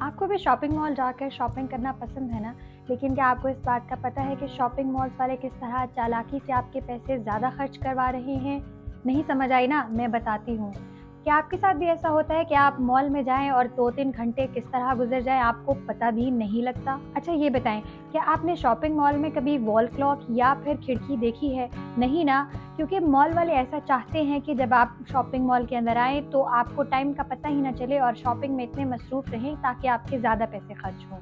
आपको भी shopping mall जाकर शॉपिंग करना पसंद है ना? लेकिन क्या आपको इस बात का पता है कि शॉपिंग मॉल्स वाले किस तरह चालाकी से आपके पैसे ज़्यादा खर्च करवा रहे हैं? नहीं समझ आई ना? मैं बताती हूँ। क्या आपके साथ भी ऐसा होता है कि आप मॉल में जाएँ और 2-3 घंटे किस तरह गुज़र जाएँ आपको पता भी नहीं लगता? अच्छा ये बताएँ, क्या आपने शॉपिंग मॉल में कभी वॉल क्लॉक या फिर खिड़की देखी है? नहीं ना? क्योंकि मॉल वाले ऐसा चाहते हैं कि जब आप शॉपिंग मॉल के अंदर आएँ तो आपको टाइम का पता ही ना चले और शॉपिंग में इतने मसरूफ़ रहें ताकि आपके ज़्यादा पैसे खर्च हों।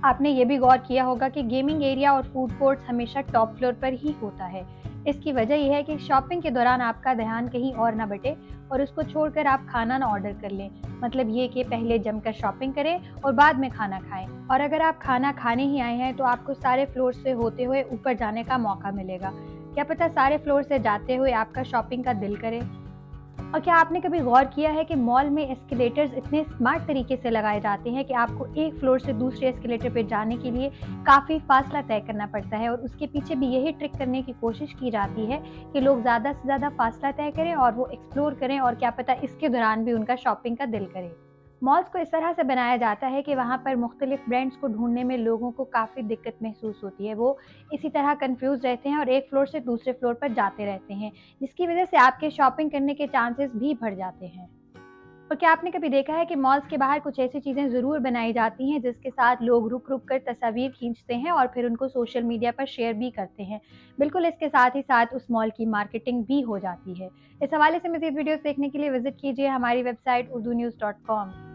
आपने ये भी गौर किया होगा कि गेमिंग एरिया और फूड कोर्ट्स हमेशा टॉप फ्लोर पर ही होता है। इसकी वजह यह है कि शॉपिंग के दौरान आपका ध्यान कहीं और ना बटे और उसको छोड़कर आप खाना ना ऑर्डर कर लें। मतलब ये कि पहले जमकर शॉपिंग करें और बाद में खाना खाएं। और अगर आप खाना खाने ही आए हैं तो आपको सारे फ्लोर से होते हुए ऊपर जाने का मौका मिलेगा। क्या पता सारे फ्लोर से जाते हुए आपका शॉपिंग का दिल करे। और क्या आपने कभी गौर किया है कि मॉल में एस्केलेटर्स इतने स्मार्ट तरीके से लगाए जाते हैं कि आपको एक फ्लोर से दूसरे एस्केलेटर पे जाने के लिए काफ़ी फासला तय करना पड़ता है और उसके पीछे भी यही ट्रिक करने की कोशिश की जाती है कि लोग ज़्यादा से ज़्यादा फासला तय करें और वो एक्सप्लोर करें और क्या पता इसके दौरान भी उनका शॉपिंग का दिल करे। मॉल्स को इस तरह से बनाया जाता है कि वहाँ पर मुख्तलिफ ब्रांड्स को ढूँढने में लोगों को काफ़ी दिक्कत महसूस होती है। वो इसी तरह कन्फ्यूज़ रहते हैं और एक फ्लोर से दूसरे फ्लोर पर जाते रहते हैं, जिसकी वजह से आपके शॉपिंग करने के चांसेस भी बढ़ जाते हैं। और क्या आपने कभी देखा है कि मॉल्स के बाहर कुछ ऐसी चीज़ें ज़रूर बनाई जाती हैं जिसके साथ लोग रुक-रुक कर तस्वीर खींचते हैं और फिर उनको सोशल मीडिया पर शेयर भी करते हैं। बिल्कुल इसके साथ ही साथ उस मॉल की मार्केटिंग भी हो जाती है। इस हवाले से मज़ीद वीडियोज़ देखने के लिए विज़िट कीजिए हमारी वेबसाइट urdunews.com।